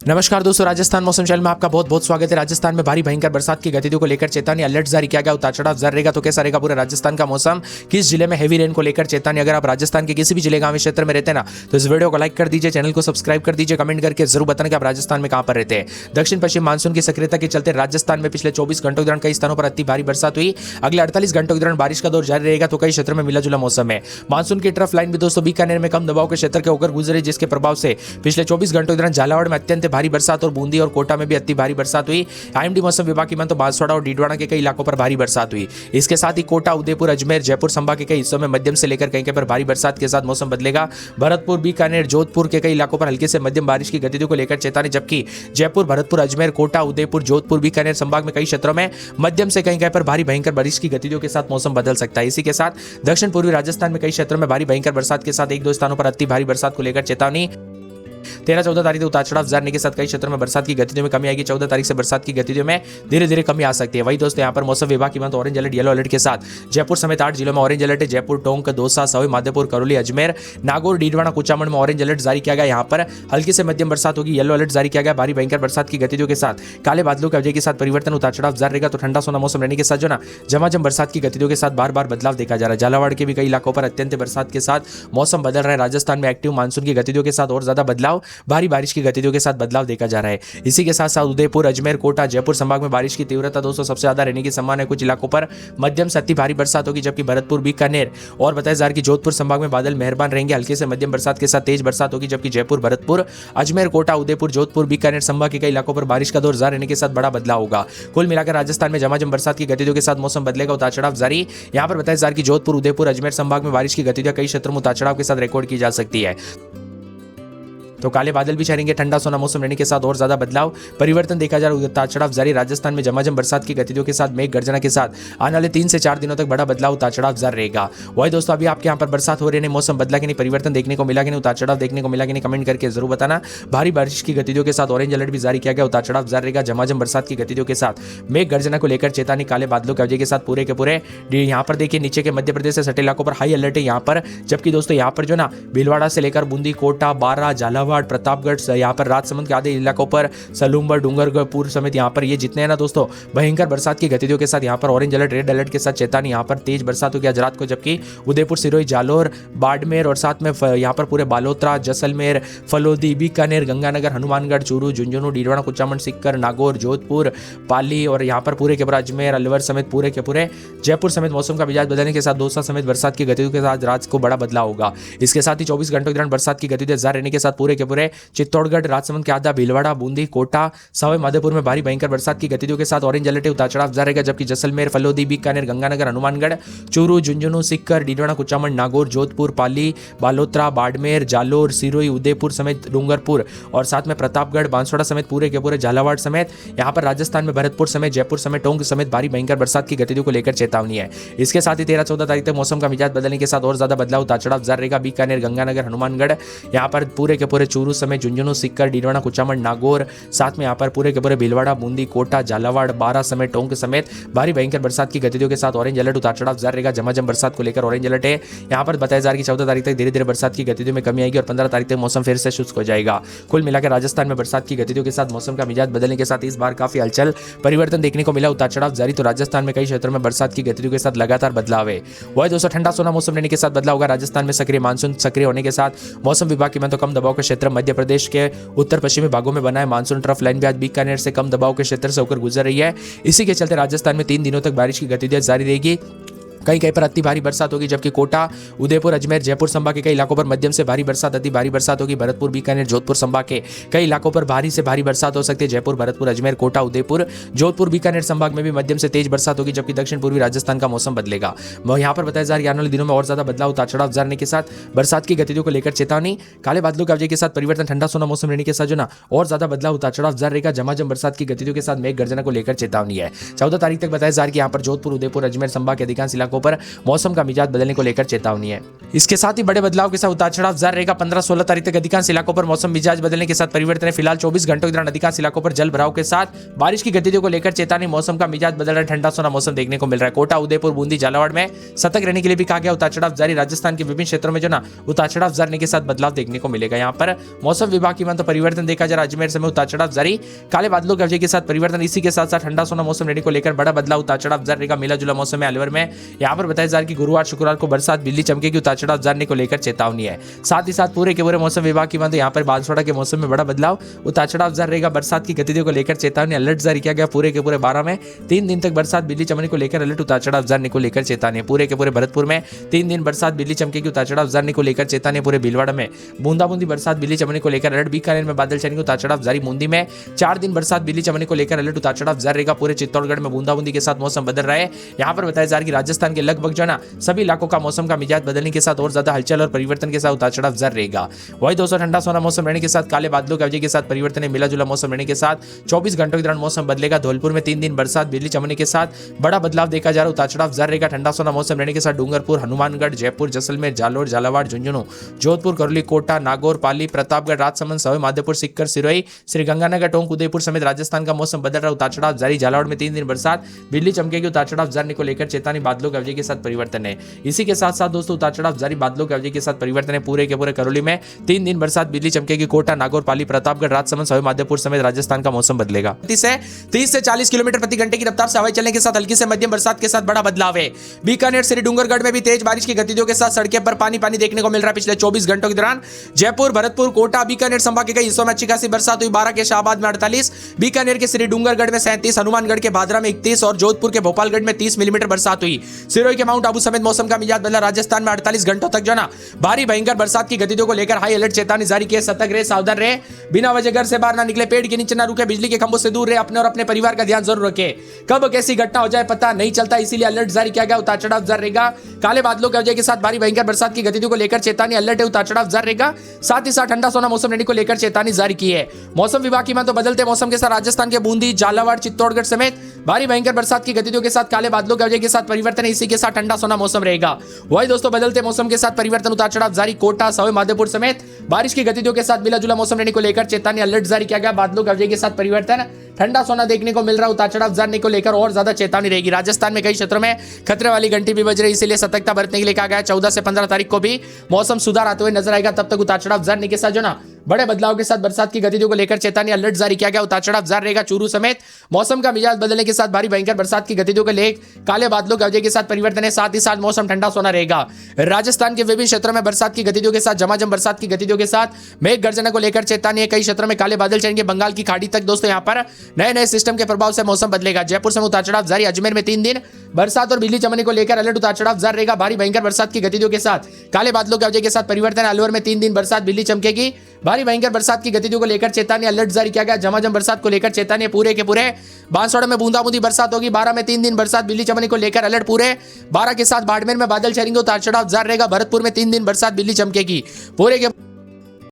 नमस्कार दोस्तों, राजस्थान मौसम चैनल में आपका बहुत बहुत स्वागत है। राजस्थान में भारी भयंकर बरसात की गतिविधियों को लेकर चेतावनी अलर्ट जारी किया गया। उतार चढ़ाव जारी रहेगा। तो कैसा रहेगा पूरा राजस्थान का मौसम, किस जिले में हेवी रेन को लेकर चेतावनी। अगर आप राजस्थान के किसी भी जिले गांव क्षेत्र में रहते हैं ना, तो इस वीडियो को लाइक कर दीजिए, चैनल को सब्सक्राइब कर दीजिए, कमेंट करके जरूर बताना कि आप राजस्थान में कहां पर रहते हैं। दक्षिण पश्चिम मानसून की सक्रियता के चलते राजस्थान में पिछले 24 घंटों के दौरान कई स्थानों पर अति भारी बरसात हुई। अगले 48 घंटों के दौरान बारिश का दौर जारी रहेगा। तो कई क्षेत्रों में मिला जुला मौसम है। मानसून की ट्रफ लाइन भी दोस्तों बीकानेर में कम दबाव के क्षेत्र के होकर गुजरे, जिसके प्रभाव से पिछले 24 घंटों के दौरान झालावाड़ में अत्यंत भारी बरसात और बूंदी और कोटा में भी अति भारी बरसात हुई। आईएमडी मौसम विभाग की माने तो बांसवाड़ा और डीडवाना के कई इलाकों पर भारी बरसात हुई। इसके साथ ही कोटा, उदयपुर, अजमेर, जयपुर संभाग के कई हिस्सों में मध्यम से लेकर कहीं पर भारी बरसात के साथ मौसम बदलेगा। भरतपुर, बीकानेर, जोधपुर के कई इलाकों पर हल्की से मध्यम बारिश की गतिविधियों को लेकर चेतावनी, जबकि जयपुर, भरतपुर, अजमेर, कोटा, उदयपुर, जोधपुर, बीकानेर संभाग में कई क्षेत्रों में मध्यम से कहीं पर भारी भयंकर बारिश की गतिविधियों के साथ मौसम बदल सकता है। इसी के साथ दक्षिण पूर्वी राजस्थान में कई क्षेत्रों में भारी भयंकर बरसात के साथ एक दो स्थानों पर अति भारी बरसात को लेकर चेतावनी। 13-14 तारीख उतार चढ़ाव जाने के साथ कई क्षेत्रों में बरसात की गतिविधियों में कमी आएगी। 14 तारीख से बरसात की गतिविधियों में धीरे धीरे कमी आ सकती है। वही दोस्तों यहाँ पर मौसम विभाग की माने तो ऑरेंज अलर्ट, येलो अलर्ट के साथ जयपुर समेत 8 जिलों में ऑरेंज अलर्ट है। जयपुर, टोंक, दौसा, सवाई माधोपुर, करौली, अजमेर, नागौर, डीडवाना, कुचामन में ऑरेंज अलर्ट जारी किया गया। यहाँ पर हल्की से मध्यम बरसात होगी। येलो अलर्ट जारी किया गया। भारी भयंकर बरसात की गतिविधियों के साथ काले बादलों की वजह के साथ परिवर्तन, उतार चढ़ाव जारी रहेगा। तो ठंडा सोना मौसम रहने के साथ जो ना झमाझम बरसात की गतिविधियों के साथ बार बार बदलाव देखा जा रहा है। झालावाड़ के भी कई इलाकों पर अत्यंत बरसात के साथ मौसम बदल रहा है। राजस्थान में एक्टिव मानसून की गतिविधियों के साथ और ज्यादा बदलाव, भारी बारिश की गतिविधियों के साथ बदलाव देखा जा रहा है। इसी के साथ साथ उदयपुर, अजमेर, कोटा, जयपुर संभाग में बारिश की तीव्रता दोस्तों सबसे ज्यादा रहने की संभावना है। कुछ इलाकों पर मध्यम से अति भारी बरसात होगी, जबकि भरतपुर, बीकानेर और बताया जा रहा है कि जोधपुर संभाग में बादल मेहरबान रहेंगे। हल्के से मध्यम बरसात के साथ तेज बरसात होगी, जबकि जयपुर, भरतपुर, अजमेर, कोटा, उदयपुर, जोधपुर, बीकानेर संभाग के कई इलाकों पर बारिश का दौर जारी रहने के साथ बड़ा बदलाव होगा। कुल मिलाकर राजस्थान में झमाझम बरसात की गतिविधियों के साथ मौसम बदलेगा। उतार चढ़ाव जारी। यहाँ पर बताया जा रहा है कि जोधपुर, उदयपुर, अजमेर संभाग में बारिश की गतिविधियां कई क्षेत्रों में उतार चढ़ाव के साथ रिकॉर्ड की जा सकती है। तो काले बादल भी छाएंगे। ठंडा सोना मौसम रहने के साथ और ज्यादा बदलाव, परिवर्तन देखा जा रहा है। उतार चढ़ाव जारी। राजस्थान में झमाझम बरसात की गतिविधियों के साथ मेघ गर्जना के साथ आने वाले 3 से 4 दिनों तक बड़ा बदलाव, उतार चढ़ाव जारी रहेगा। वही दोस्तों अभी आपके यहाँ पर बरसात हो रही है, मौसम बदला कि नहीं, परिवर्तन देखने को मिला कि नहीं, उतार चढ़ाव देखने को मिला कि नहीं, कमेंट करके जरूर बताना। भारी बारिश की गतिविधियों के साथ ऑरेंज अलर्ट भी जारी किया गया। उतार चढ़ाव जारी रहेगा। झमाझम बरसात की गतिविधियों के साथ मेघ गर्जना को लेकर चेतावनी, काले बादलों की वजह के साथ पूरे के पूरे यहाँ पर देखिए नीचे के मध्य प्रदेश से सटे इलाकों पर हाई अलर्ट है यहाँ पर। जबकि दोस्तों यहाँ पर जो ना भीलवाड़ा से लेकर बूंदी, कोटा, बारा, झालावाड़, प्रतापगढ़, यहाँ पर राजसमंद के आधे इलाकों पर सलूम्बर, डूंगरपुर समेत यहाँ पर ये जितने हैं ना दोस्तों भयंकर बरसात की गतिविधियों के साथ यहाँ पर ऑरेंज अलर्ट, रेड अलर्ट के साथ चेतावनी। यहाँ पर तेज बरसात होगी आज रात को, जबकि उदयपुर, सिरोही, जालोर, बाड़मेर और साथ में यहाँ पर पूरे बालोतरा, जैसलमेर, फलोदी, बीकानेर, गंगानगर, हनुमानगढ़, चूरू, झुंझुनू, डीडवाना, कुचामन, सीकर, नागौर, जोधपुर, पाली और यहाँ पर पूरे के पूरे अजमेर, अलवर समेत पूरे के पूरे जयपुर समेत मौसम का मिजाज बदलने के साथ दौसा समेत बरसात की गतिविधियों के साथ रात को बड़ा बदलाव होगा। इसके साथ ही 24 घंटों के दौरान बरसात की गतिविधियां जारी रहने के साथ पूरे के पूरे चित्तौड़गढ़, राजसमंद के आधा, भीलवाड़ा, बूंदी, कोटा, सवाई माधोपुर में भारी भयंकर बरसात की गतिविधियों के साथ ऑरेंज अलर्ट, उतार चढ़ाव जारी रहेगा। जबकि जैसलमेर, फलोदी, बीकानेर, गंगानगर, हनुमानगढ़, चूरू, झुंझुनू, सीकर, डीडवाना, कुचामन, नागौर, जोधपुर, पाली, बालोतरा, बाड़मेर, जालोर, सिरोही, उदयपुर समेत डूंगरपुर और साथ में प्रतापगढ़, बांसवाड़ा समेत पूरे के पूरे झालावाड़ समेत यहाँ पर राजस्थान में भरतपुर समेत जयपुर समेत टोंक समेत भारी भयंकर बरसात की गतिविधियों को लेकर चेतावनी है। इसके साथ ही 13-14 तारीख तक मौसम का मिजाज बदलने के साथ और ज्यादा बदलाव, उतार चढ़ाव जारी रहेगा। बीकानेर, गंगानगर, हनुमानगढ़ यहाँ पर पूरे के पूरे चूरू समेत झुंझुनू, सीकर, डीडवाना, कुचामन, नागौर, साथ में यहाँ पर पूरे के पूरे भीलवाड़ा, बूंदी, कोटा, झालावाड़, बारा समेत टोंक समेत भारी भयंकर बरसात की गतिविधियों के साथ ऑरेंज अलर्ट, उतार चढ़ाव जारी रहेगा। झमाझम बरसात को लेकर ऑरेंज अलर्ट है। यहाँ पर बताया जा रहा है कि 14 तारीख तक धीरे धीरे बरसात की गतिविधियों में कमी आएगी और 15 तारीख तक मौसम फिर से शुष्क हो जाएगा। कुल मिलाकर राजस्थान में बरसात की गतिविधियों के साथ मौसम का मिजाज बदलने के साथ इस बार काफी हलचल, परिवर्तन देखने को मिला। उतार चढ़ाव जारी। तो राजस्थान में कई क्षेत्रों में बरसात की गतिविधियों के साथ लगातार बदलाव है। वही दोस्तों ठंडा सोना मौसम रहने के साथ बदलाव होगा। राजस्थान में सक्रिय मानसून सक्रिय होने के साथ मौसम विभाग की माने तो कम दबाव के क्षेत्र मध्य प्रदेश के उत्तर पश्चिमी भागों में बना है। मानसून ट्रफ लाइन भी आज बीकानेर से कम दबाव के क्षेत्र से होकर गुजर रही है। इसी के चलते राजस्थान में 3 दिनों तक बारिश की गतिविधियां जारी रहेगी। कहीं पर अति भारी बरसात होगी, जबकि कोटा, उदयपुर, अजमेर, जयपुर संभाग के कई इलाकों पर मध्यम से भारी बरसात, अति भारी बरसात होगी। भरतपुर, बीकानेर, जोधपुर संभाग के कई इलाकों पर भारी से भारी बरसात हो सकती है। जयपुर, भरतपुर, अजमेर, कोटा, उदयपुर, जोधपुर, बीकानेर संभाग में भी मध्यम से तेज बरसात होगी, जबकि दक्षिण पूर्वी राजस्थान का मौसम बदलेगा। यहाँ पर बताया जा रहा है आने वाले दिनों में और ज्यादा बदलाव, उतार चढ़ाव जाने के साथ बरसात की गतिविधियों को लेकर चेतावनी, काले बादलों की वजह के साथ परिवर्तन, ठंडा सोना मौसम रहने के साथ जो ना और ज्यादा बदलाव, उतार चढ़ाव जारी रहेगा। झमाझम बरसात की गतिविधियों के साथ मेघ गर्जना को लेकर चेतावनी है। 14 तारीख तक बताया जा रहा है कि यहाँ पर जोधपुर, उदयपुर, अजमेर संभाग के अधिकांश इलाकों इलाकों पर मौसम का मिजाज बदलने को लेकर चेतावनी है। इसके साथ ही बड़े बदलाव के साथ उतार चढ़ाव जारी रहेगा। 15-16 तारीख तक अधिकांश इलाकों पर मौसम मिजाज बदलने के साथ परिवर्तन है। फिलहाल 24 घंटों के दौरान अधिकांश इलाकों पर जल भराव के साथ बारिश की गतिविधियों को लेकर चेतावनी। मौसम का मिजाज बदल रहा है, ठंडा सोना मौसम देखने को मिल रहा है। कोटा, उदयपुर, बूंदी, झालावाड़ में सतर्क रहने के लिए भी कहा गया। उतार चढ़ाव जारी। राजस्थान के विभिन्न क्षेत्रों में जो ना उतार चढ़ाव जारी के साथ बदलाव देखने को मिलेगा। यहाँ पर मौसम विभाग की तो परिवर्तन देखा जा रहा है। अजमेर से उतार चढ़ाव जारी, काले बादलों के वजह के साथ परिवर्तन। इसी के साथ साथ ठंडा सोना मौसम रहने को लेकर बड़ा बदलाव। उतार चढ़ाव जारी रहेगा। मिला जुला मौसम है अलवर में। यहाँ पर बताया जा रहा है कि गुरुवार शुक्रवार को बरसात, बिजली चमकेगी। उतार चढ़ाव जारी को लेकर चेतावनी है। साथ ही साथ पूरे के पूरे मौसम विभाग की तो यहाँ पर बांसवाड़ा के मौसम में बड़ा बदलाव। उतार चढ़ाव जारी रहेगा। बरसात की गतिविधियों को लेकर चेतावनी, अलर्ट जारी किया गया। पूरे के पूरे 12 में 3 दिन तक बरसात, बिजली चमकने को लेकर अलर्ट। उतार चढ़ाव जारी को लेकर चेतावनी। पूरे के पूरे भरतपुर में 3 दिन बरसात, बिजली चमकेगी। उतार चढ़ाव जारी को लेकर चेतावनी। पूरे भीलवाड़ा में बूंदाबूंदी बरसात, बिजली चमकने को लेकर अलर्ट। बीकानेर में बादल छाएंगे। उतार चढ़ाव जारी। बूंदी में 4 दिन बरसात, बिजली चमकने को लेकर अलर्ट। उतार चढ़ाव जारी रहेगा। पूरे चित्तौड़गढ़ में बूंदाबूंदी के साथ मौसम बदल रहा है। यहाँ पर बताया जा रहा है कि राजस्थान के लगभग जो ना सभी इलाकों का मौसम का मिजाज बदलने के साथ और ज्यादा हलचल और परिवर्तन के साथ उतार चढ़ाव जारी रहेगा। वही दोस्तों ठंडा सोना मौसम रहने के साथ काले बादलों की वजह के साथ परिवर्तन है। मिला जुला मौसम रहने के साथ 24 घंटों के दौरान मौसम बदलेगा। धौलपुर में 3 दिन बरसात, बिजली चमकने के साथ बड़ा बदलाव देखा जा रहा है। उतार चढ़ाव जारी रहेगा। ठंडा सोना मौसम रहने के साथ डूंगरपुर, हनुमानगढ़, जयपुर, जैसलमेर, जालोर, झालावाड़, झुंझुनू, जोधपुर, करौली, कोटा, नागौर, पाली, प्रतापगढ़, राजसमंद, सवाई माधोपुर, सिक्कर, सिरोही, श्रीगंगानगर, टोंक, उदयपुर समेत राजस्थान का मौसम बदल रहा है। उतार चढ़ाव जारी। झालावाड़ में 3 दिन बरसात, बिजली चमकेगी। उतार चढ़ाव जारी को लेकर चेतावनी, बादलों की वजह के साथ परिवर्तन है। इसी के साथ साथ दोस्तों उतार चढ़ाव जारी, बादलों की वजह के साथ परिवर्तन है। पूरे के पूरे करौली में 3 दिन बरसात, बिजली चमकेगी। कोटा, नागौर, पाली, प्रतापगढ़, राजसमंद, सवाई माधोपुर समेत राजस्थान का मौसम बदलेगा। 30 से 40 किलोमीटर प्रति घंटे की रफ्तार से हवाएं चलने के साथ हल्की से मध्यम बरसात के साथ बड़ा बदलाव है। बीकानेर, श्री डूंगरगढ़ में भी तेज बारिश की गतिविधियों के साथ सड़कों पर पानी देखने को मिल रहा है। पिछले 24 घंटों के दौरान जयपुर, भरतपुर, कोटा, बीकानेर संभाग के कई हिस्सों में अच्छी खासी बरसात हुई। 12 के शाहबाद में 48, बीकानेर के श्री डूंगरगढ़ में 37, हनुमानगढ़ के भादरा में 31 और जोधपुर के भोपालगढ़ में 30 मिलीमीटर बरसात हुई। सिरोही के माउंट आबू समेत मौसम का मिजाज बदला। राजस्थान में 48 घंटों तक जो ना भारी भयंकर बरसात की गतिविधियों को लेकर हाई अलर्ट चेतावनी जारी की है। सतर्क रहे, सावधान रहे, बिना वजह घर से बाहर ना निकले, पेड़ के नीचे ना रुके, बिजली के खंभों से दूर रहे, अपने और अपने परिवार का ध्यान जरूर रखें। कब कैसी घटना हो जाए पता नहीं चलता, इसीलिए अलर्ट जारी किया गया। उतार चढ़ाव जारी रहेगा। काले बादलों की वजह के साथ भारी भयंकर बरसात की गतिविधियों को लेकर चेतावनी, अलर्ट है। उतार चढ़ाव जारी रहेगा। साथ ही साथ ठंडा सोना मौसम रहने को लेकर चेतावनी जारी की है। मौसम विभाग की तो बदलते मौसम के साथ राजस्थान के बूंदी, झालावाड़, चित्तौड़गढ़ समेत भारी भयंकर बरसात की गतिविधियों के साथ काले बादलों की वजह के साथ परिवर्तन है। इसी के साथ ठंडा सोना मौसम रहेगा। वही दोस्तों बदलते मौसम के साथ परिवर्तन, उतार चढ़ाव जारी। कोटा, सवाई माधोपुर समेत बारिश की गतिविधियों के साथ मिला जुला मौसम रहने को लेकर चेतावनी, अलर्ट जारी किया गया। बादलों की वजह के साथ परिवर्तन, ठंडा सोना देखने को मिल रहा है। उतार चढ़ाव जारी को लेकर और ज्यादा चेतावनी रहेगी। राजस्थान में कई क्षेत्रों में खतरे वाली घंटी भी बज रही है, इसलिए सतर्कता बरतने के लिए कहा गया। 14 से 15 तारीख को भी मौसम सुधार आते हुए नजर आएगा। तब तक उतार चढ़ाव जारी के साथ जो ना बड़े बदलाव के साथ बरसात की गतिविधियों को लेकर चेतावनी, अलर्ट जारी किया गया। उतार चढ़ाव जारी रहेगा। चूरू समेत मौसम का मिजाज बदलने के साथ भारी भयंकर बरसात की गतिविधियों को लेकर काले बादलों की वजह के साथ परिवर्तन है। साथ ही साथ मौसम ठंडा सोना रहेगा। राजस्थान के विभिन्न क्षेत्रों में बरसात की गतिविधियों के साथ झमाझम बरसात की गतिविधियों के साथ मेघ गर्जना को लेकर चेतावनी है। कई क्षेत्रों में काले बादल चढ़ेंगे। बंगाल की खाड़ी तक दोस्तों यहाँ पर नए नए सिस्टम के प्रभाव से मौसम बदलेगा। जयपुर से उतार चढ़ाव जारी। अजमेर में 3 दिन बरसात और बिजली चमकने को लेकर अलर्ट। उतार चढ़ाव जारी रहेगा। भारी भयंकर बरसात की गतिविधियों के साथ काले बादलों की वजह के साथ परिवर्तन। अलवर में 3 दिन बरसात, बिजली चमकेगी। भारी भयंकर बरसात की गतिविधियों को लेकर चेतावनी, अलर्ट जारी किया गया। झमाझम बरसात को लेकर चेतावनी पूरे के पूरे बांसवाड़ा में बूंदाबूंदी बरसात होगी। 12 में 3 दिन बरसात, बिजली चमकने को लेकर अलर्ट। पूरे 12 के साथ बाड़मेर में बादल छाएंगे। उतार चढ़ाव जारी रहेगा। भरतपुर में 3 दिन बरसात, बिजली चमकेगी। पूरे के